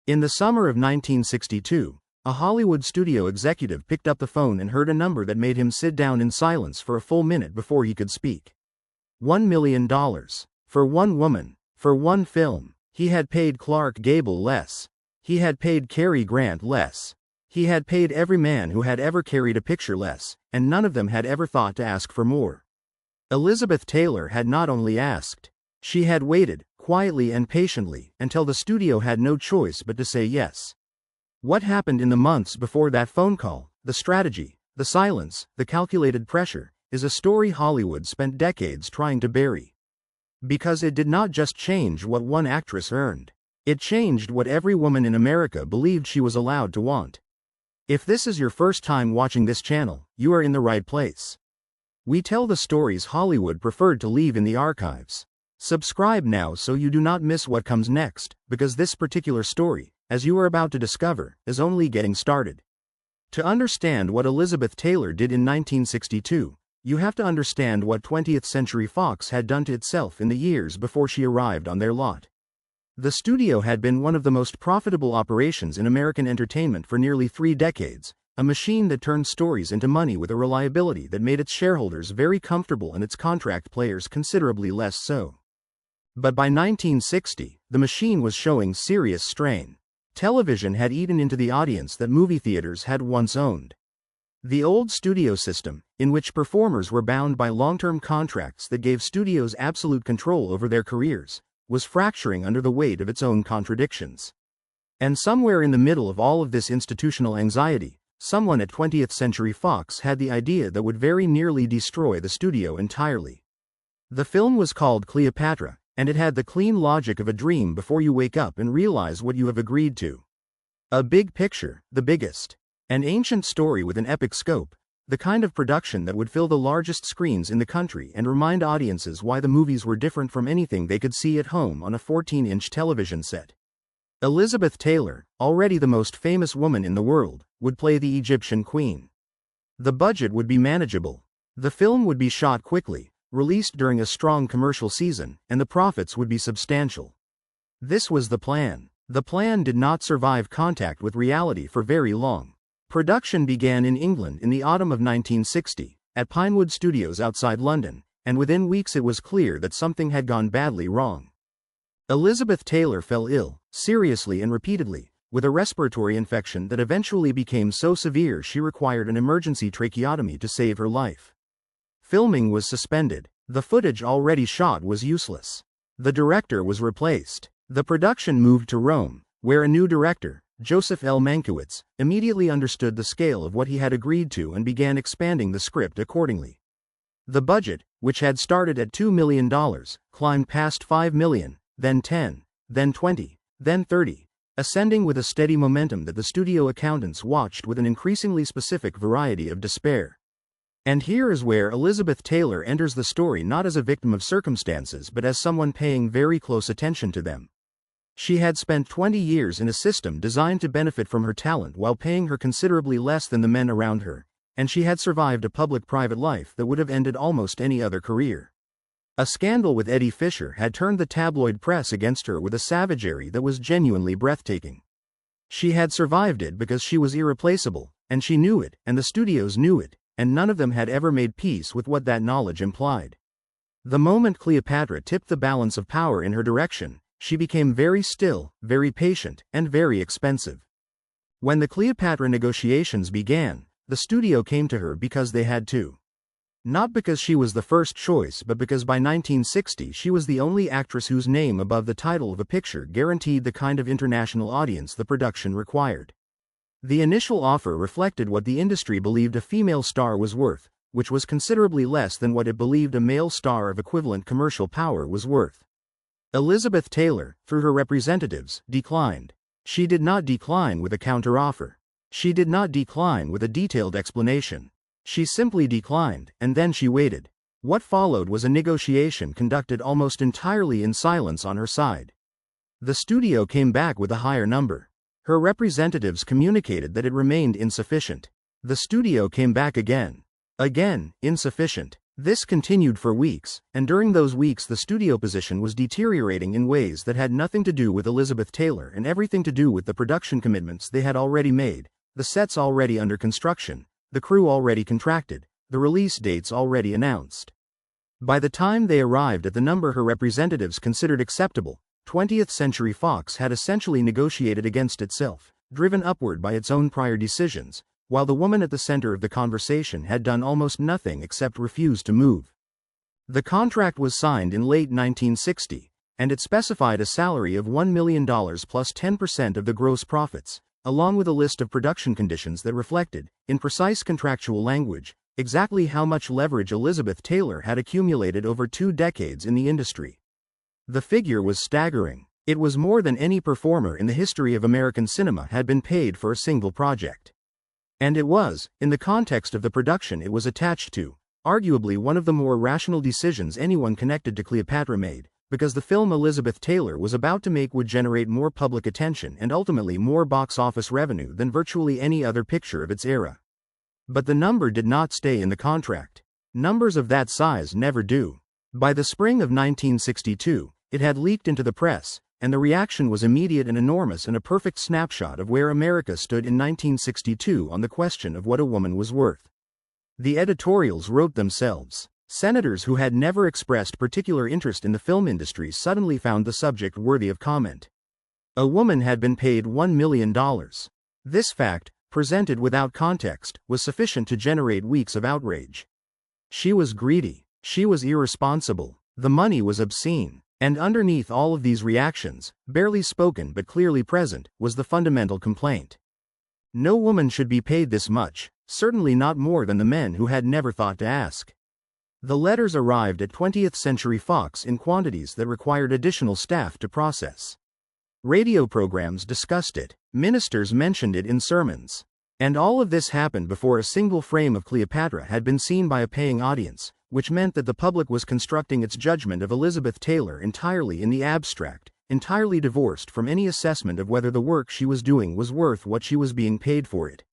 In the summer of 1962, a Hollywood studio executive picked up the phone and heard a number that made him sit down in silence for a full minute before he could speak. $1 million. For one woman. For one film. He had paid Clark Gable less. He had paid Cary Grant less. He had paid every man who had ever carried a picture less, and none of them had ever thought to ask for more. Elizabeth Taylor had not only asked, she had waited, quietly and patiently, until the studio had no choice but to say yes. What happened in the months before that phone call, the strategy, the silence, the calculated pressure, is a story Hollywood spent decades trying to bury. Because it did not just change what one actress earned. It changed what every woman in America believed she was allowed to want. If this is your first time watching this channel, you are in the right place. We tell the stories Hollywood preferred to leave in the archives. Subscribe now so you do not miss what comes next, because this particular story, as you are about to discover, is only getting started. To understand what Elizabeth Taylor did in 1962, you have to understand what 20th Century Fox had done to itself in the years before she arrived on their lot. The studio had been one of the most profitable operations in American entertainment for nearly 3 decades, a machine that turned stories into money with a reliability that made its shareholders very comfortable and its contract players considerably less so. But by 1960, the machine was showing serious strain. Television had eaten into the audience that movie theaters had once owned. The old studio system, in which performers were bound by long-term contracts that gave studios absolute control over their careers, was fracturing under the weight of its own contradictions. And somewhere in the middle of all of this institutional anxiety, someone at 20th Century Fox had the idea that would very nearly destroy the studio entirely. The film was called Cleopatra, and it had the clean logic of a dream before you wake up and realize what you have agreed to. A big picture, the biggest. An ancient story with an epic scope, the kind of production that would fill the largest screens in the country and remind audiences why the movies were different from anything they could see at home on a 14-inch television set. Elizabeth Taylor, already the most famous woman in the world, would play the Egyptian queen. The budget would be manageable. The film would be shot quickly, released during a strong commercial season, and the profits would be substantial. This was the plan. The plan did not survive contact with reality for very long. Production began in England in the autumn of 1960, at Pinewood Studios outside London, and within weeks it was clear that something had gone badly wrong. Elizabeth Taylor fell ill, seriously and repeatedly, with a respiratory infection that eventually became so severe she required an emergency tracheotomy to save her life. Filming was suspended. The footage already shot was useless. The director was replaced. The production moved to Rome, where a new director, Joseph L. Mankiewicz, immediately understood the scale of what he had agreed to and began expanding the script accordingly. The budget, which had started at $2 million, climbed past $5 million, then 10, then 20, then 30, ascending with a steady momentum that the studio accountants watched with an increasingly specific variety of despair. And here is where Elizabeth Taylor enters the story not as a victim of circumstances but as someone paying very close attention to them. She had spent 20 years in a system designed to benefit from her talent while paying her considerably less than the men around her, and she had survived a public-private life that would have ended almost any other career. A scandal with Eddie Fisher had turned the tabloid press against her with a savagery that was genuinely breathtaking. She had survived it because she was irreplaceable, and she knew it, and the studios knew it, and none of them had ever made peace with what that knowledge implied. The moment Cleopatra tipped the balance of power in her direction, she became very still, very patient, and very expensive. When the Cleopatra negotiations began, the studio came to her because they had to. Not because she was the first choice but because by 1960 she was the only actress whose name above the title of a picture guaranteed the kind of international audience the production required. The initial offer reflected what the industry believed a female star was worth, which was considerably less than what it believed a male star of equivalent commercial power was worth. Elizabeth Taylor, through her representatives, declined. She did not decline with a counteroffer. She did not decline with a detailed explanation. She simply declined, and then she waited. What followed was a negotiation conducted almost entirely in silence on her side. The studio came back with a higher number. Her representatives communicated that it remained insufficient. The studio came back again. Again, insufficient. This continued for weeks, and during those weeks the studio position was deteriorating in ways that had nothing to do with Elizabeth Taylor and everything to do with the production commitments they had already made, the sets already under construction, the crew already contracted, the release dates already announced. By the time they arrived at the number her representatives considered acceptable, 20th Century Fox had essentially negotiated against itself, driven upward by its own prior decisions, while the woman at the center of the conversation had done almost nothing except refuse to move. The contract was signed in late 1960, and it specified a salary of $1 million plus 10% of the gross profits, along with a list of production conditions that reflected, in precise contractual language, exactly how much leverage Elizabeth Taylor had accumulated over 2 decades in the industry. The figure was staggering. It was more than any performer in the history of American cinema had been paid for a single project. And it was, in the context of the production it was attached to, arguably one of the more rational decisions anyone connected to Cleopatra made, because the film Elizabeth Taylor was about to make would generate more public attention and ultimately more box office revenue than virtually any other picture of its era. But the number did not stay in the contract. Numbers of that size never do. By the spring of 1962, it had leaked into the press, and the reaction was immediate and enormous and a perfect snapshot of where America stood in 1962 on the question of what a woman was worth. The editorials wrote themselves. Senators who had never expressed particular interest in the film industry suddenly found the subject worthy of comment. A woman had been paid $1 million. This fact, presented without context, was sufficient to generate weeks of outrage. She was greedy. She was irresponsible. The money was obscene. And underneath all of these reactions, barely spoken but clearly present, was the fundamental complaint. No woman should be paid this much, certainly not more than the men who had never thought to ask. The letters arrived at 20th Century Fox in quantities that required additional staff to process. Radio programs discussed it, ministers mentioned it in sermons. And all of this happened before a single frame of Cleopatra had been seen by a paying audience, which meant that the public was constructing its judgment of Elizabeth Taylor entirely in the abstract, entirely divorced from any assessment of whether the work she was doing was worth what she was being paid for it.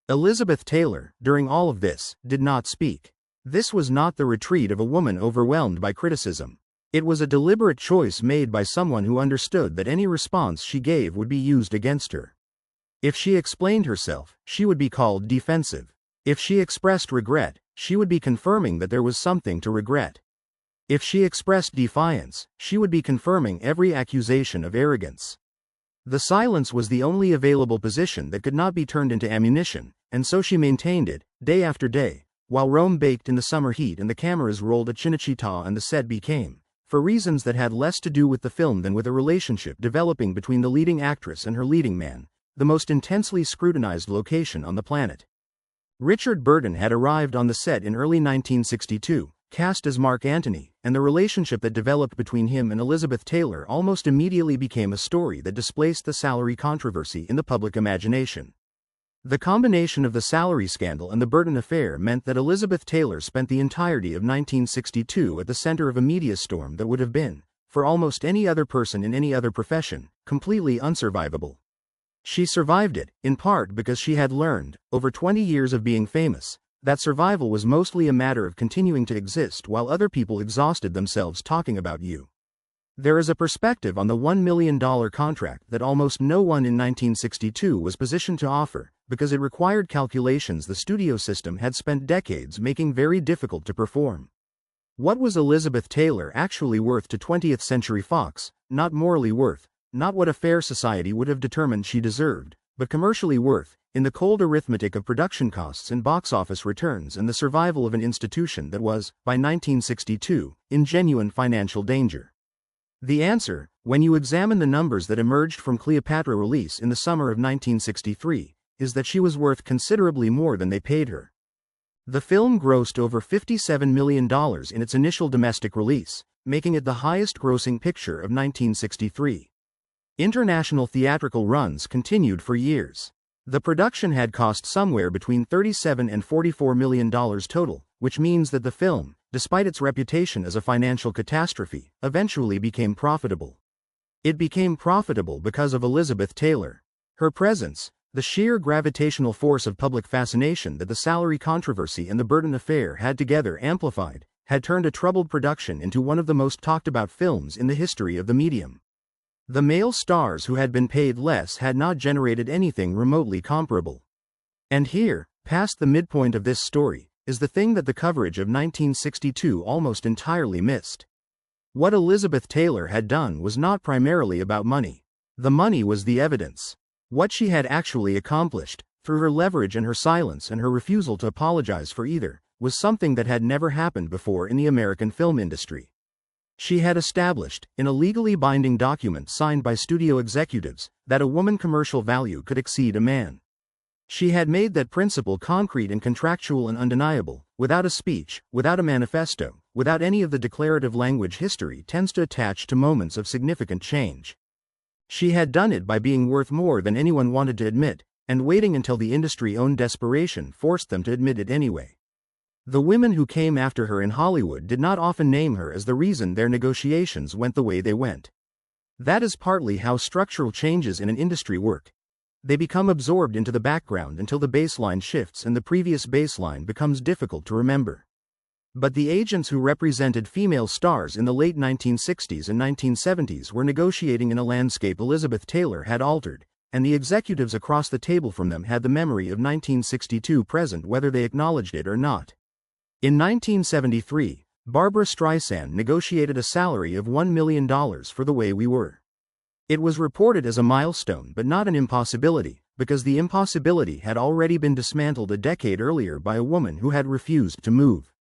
Elizabeth Taylor, during all of this, did not speak. This was not the retreat of a woman overwhelmed by criticism. It was a deliberate choice made by someone who understood that any response she gave would be used against her. If she explained herself, she would be called defensive. If she expressed regret, she would be confirming that there was something to regret. If she expressed defiance, she would be confirming every accusation of arrogance. The silence was the only available position that could not be turned into ammunition, and so she maintained it, day after day, while Rome baked in the summer heat and the cameras rolled at Cinecittà and the set became, for reasons that had less to do with the film than with a relationship developing between the leading actress and her leading man, the most intensely scrutinized location on the planet. Richard Burton had arrived on the set in early 1962, cast as Mark Antony, and the relationship that developed between him and Elizabeth Taylor almost immediately became a story that displaced the salary controversy in the public imagination. The combination of the salary scandal and the Burton affair meant that Elizabeth Taylor spent the entirety of 1962 at the center of a media storm that would have been, for almost any other person in any other profession, completely unsurvivable. She survived it, in part because she had learned, over 20 years of being famous, that survival was mostly a matter of continuing to exist while other people exhausted themselves talking about you. There is a perspective on the $1 million contract that almost no one in 1962 was positioned to offer, because it required calculations the studio system had spent decades making very difficult to perform. What was Elizabeth Taylor actually worth to 20th Century Fox? Not morally worth, not what a fair society would have determined she deserved, but commercially worth, in the cold arithmetic of production costs and box office returns and the survival of an institution that was, by 1962, in genuine financial danger. The answer, when you examine the numbers that emerged from Cleopatra release in the summer of 1963, is that she was worth considerably more than they paid her. The film grossed over $57 million in its initial domestic release, making it the highest-grossing picture of 1963. International theatrical runs continued for years. The production had cost somewhere between $37 and $44 million total, which means that the film, despite its reputation as a financial catastrophe, eventually became profitable. It became profitable because of Elizabeth Taylor. Her presence, The sheer gravitational force of public fascination that the salary controversy and the Burton affair had together amplified, had turned a troubled production into one of the most talked about films in the history of the medium. The male stars who had been paid less had not generated anything remotely comparable. And here, past the midpoint of this story, is the thing that the coverage of 1962 almost entirely missed. What Elizabeth Taylor had done was not primarily about money. The money was the evidence. What she had actually accomplished, through her leverage and her silence and her refusal to apologize for either, was something that had never happened before in the American film industry. She had established, in a legally binding document signed by studio executives, that a woman's commercial value could exceed a man. She had made that principle concrete and contractual and undeniable, without a speech, without a manifesto, without any of the declarative language history tends to attach to moments of significant change. She had done it by being worth more than anyone wanted to admit, and waiting until the industry-owned desperation forced them to admit it anyway. The women who came after her in Hollywood did not often name her as the reason their negotiations went the way they went. That is partly how structural changes in an industry work. They become absorbed into the background until the baseline shifts and the previous baseline becomes difficult to remember. But the agents who represented female stars in the late 1960s and 1970s were negotiating in a landscape Elizabeth Taylor had altered, and the executives across the table from them had the memory of 1962 present whether they acknowledged it or not. In 1973, Barbra Streisand negotiated a salary of $1 million for The Way We Were. It was reported as a milestone but not an impossibility, because the impossibility had already been dismantled a decade earlier by a woman who had refused to move.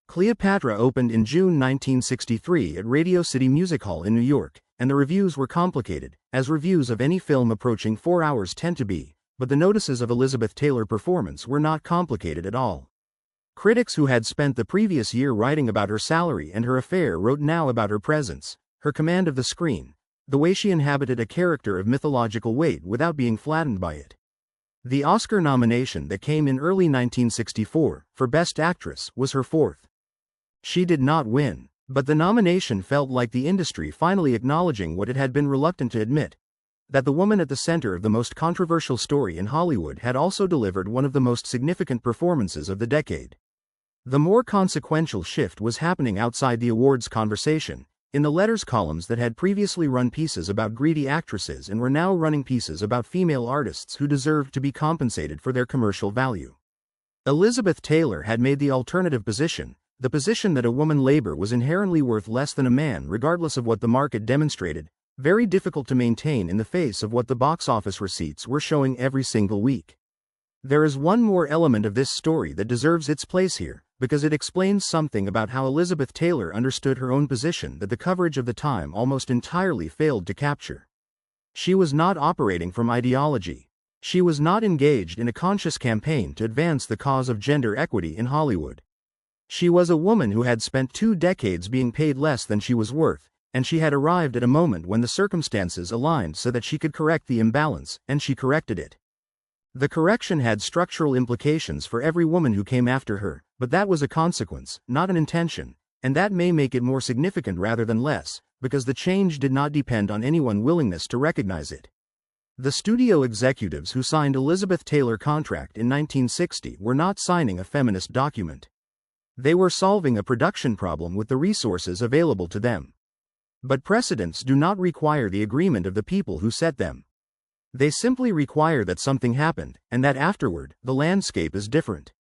Cleopatra opened in June 1963 at Radio City Music Hall in New York, and the reviews were complicated, as reviews of any film approaching 4 hours tend to be, but the notices of Elizabeth Taylor's performance were not complicated at all. Critics who had spent the previous year writing about her salary and her affair wrote now about her presence, her command of the screen, the way she inhabited a character of mythological weight without being flattened by it. The Oscar nomination that came in early 1964, for Best Actress, was her fourth. She did not win, but the nomination felt like the industry finally acknowledging what it had been reluctant to admit, that the woman at the center of the most controversial story in Hollywood had also delivered one of the most significant performances of the decade. The more consequential shift was happening outside the awards conversation, in the letters columns that had previously run pieces about greedy actresses and were now running pieces about female artists who deserved to be compensated for their commercial value. Elizabeth Taylor had made the alternative position, the position that a woman's labor was inherently worth less than a man regardless of what the market demonstrated, very difficult to maintain in the face of what the box office receipts were showing every single week. There is one more element of this story that deserves its place here, because it explains something about how Elizabeth Taylor understood her own position that the coverage of the time almost entirely failed to capture. She was not operating from ideology. She was not engaged in a conscious campaign to advance the cause of gender equity in Hollywood. She was a woman who had spent 2 decades being paid less than she was worth, and she had arrived at a moment when the circumstances aligned so that she could correct the imbalance, and she corrected it. The correction had structural implications for every woman who came after her, but that was a consequence, not an intention, and that may make it more significant rather than less, because the change did not depend on anyone's willingness to recognize it. The studio executives who signed Elizabeth Taylor's contract in 1960 were not signing a feminist document. They were solving a production problem with the resources available to them. But precedents do not require the agreement of the people who set them. They simply require that something happened, and that afterward, the landscape is different.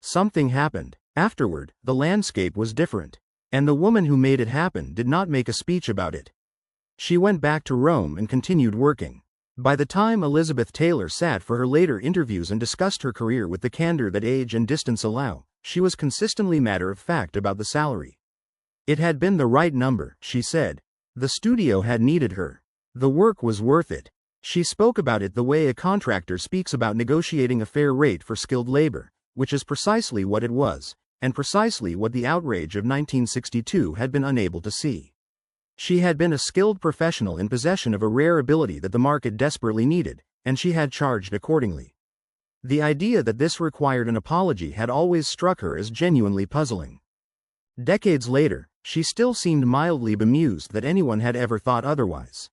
Something happened. Afterward, the landscape was different. And the woman who made it happen did not make a speech about it. She went back to Rome and continued working. By the time Elizabeth Taylor sat for her later interviews and discussed her career with the candor that age and distance allow, she was consistently matter-of-fact about the salary. It had been the right number, she said. The studio had needed her. The work was worth it. She spoke about it the way a contractor speaks about negotiating a fair rate for skilled labor, which is precisely what it was, and precisely what the outrage of 1962 had been unable to see. She had been a skilled professional in possession of a rare ability that the market desperately needed, and she had charged accordingly. The idea that this required an apology had always struck her as genuinely puzzling. Decades later, she still seemed mildly bemused that anyone had ever thought otherwise.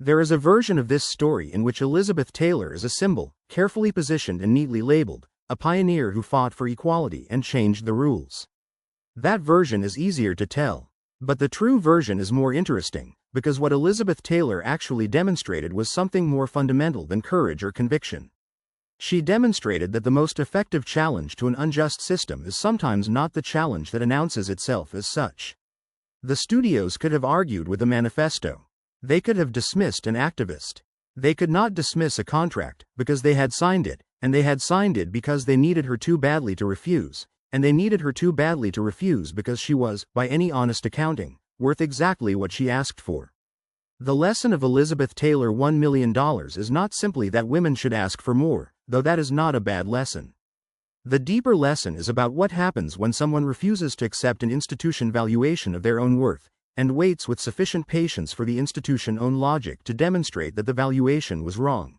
There is a version of this story in which Elizabeth Taylor is a symbol, carefully positioned and neatly labeled, a pioneer who fought for equality and changed the rules. That version is easier to tell. But the true version is more interesting, because what Elizabeth Taylor actually demonstrated was something more fundamental than courage or conviction. She demonstrated that the most effective challenge to an unjust system is sometimes not the challenge that announces itself as such. The studios could have argued with the manifesto. They could have dismissed an activist. They could not dismiss a contract, because they had signed it, and they had signed it because they needed her too badly to refuse, and they needed her too badly to refuse because she was, by any honest accounting, worth exactly what she asked for. The lesson of Elizabeth Taylor $1 million is not simply that women should ask for more, though that is not a bad lesson. The deeper lesson is about what happens when someone refuses to accept an institution valuation of their own worth, and waits with sufficient patience for the institution's own logic to demonstrate that the valuation was wrong.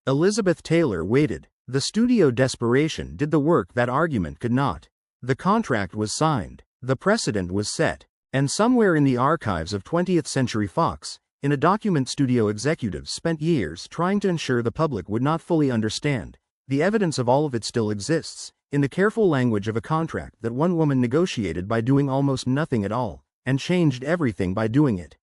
Elizabeth Taylor waited. The studio desperation did the work that argument could not. The contract was signed. The precedent was set. And somewhere in the archives of 20th Century Fox, in a document studio executives spent years trying to ensure the public would not fully understand, the evidence of all of it still exists, in the careful language of a contract that one woman negotiated by doing almost nothing at all, and changed everything by doing it.